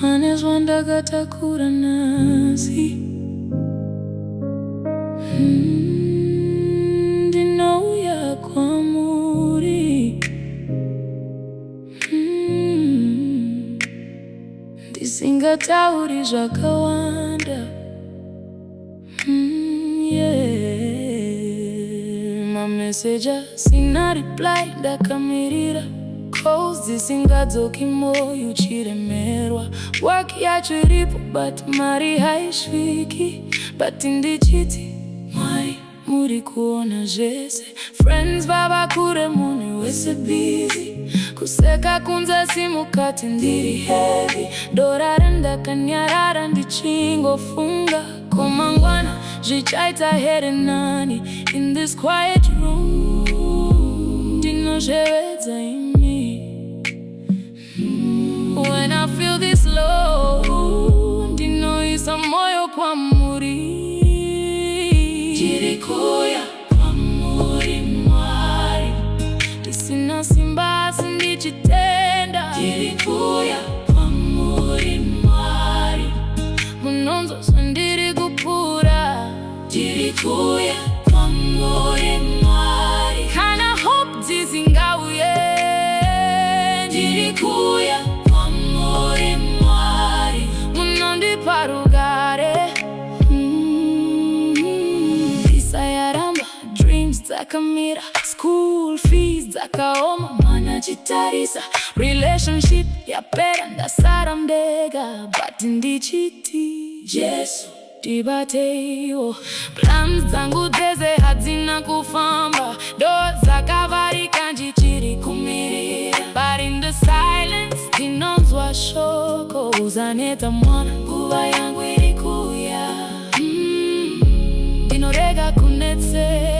Anezwanda gatakura nasi ndinouya kwamuri ndisingatauri zvakawanda mameseja sina reply ndakamirira calls dzisingadzoki moyo uchiremerwa work yacho iripo but mari haisviki but ndichiti Mwari muri kuona zvese friends vava kure munhu wese busy kuseka kunze simukati ndiri heavy dora rendakanyarara ndichingofunga komangwana zvichaita here nani in this quiet room ndinozvevedza imi when I feel this low ndinoisa moyo kwamuri ndiriuya kwamuri Mwari ndisina simba asi ndichitenda ndiriuya kwamuri Mwari munonzwa ndiri kupura ndiriuya kwamuri Mwari kana hope dzisingauye ndiriuya kwamuri Mwari munondipa rugare isayaramba dreams dzakamira school fees dzakaoma mana chitarisa relationship yapera ndasara ndega but ndichiti Jesu ndibatewo plans dzangu dzese hadzina kufamba doors dzakavarika ndichiri kumirira but in the silence ndinonzwa shoko uzaneta mwana nguva yangu iri kuya ndinorega kunetseka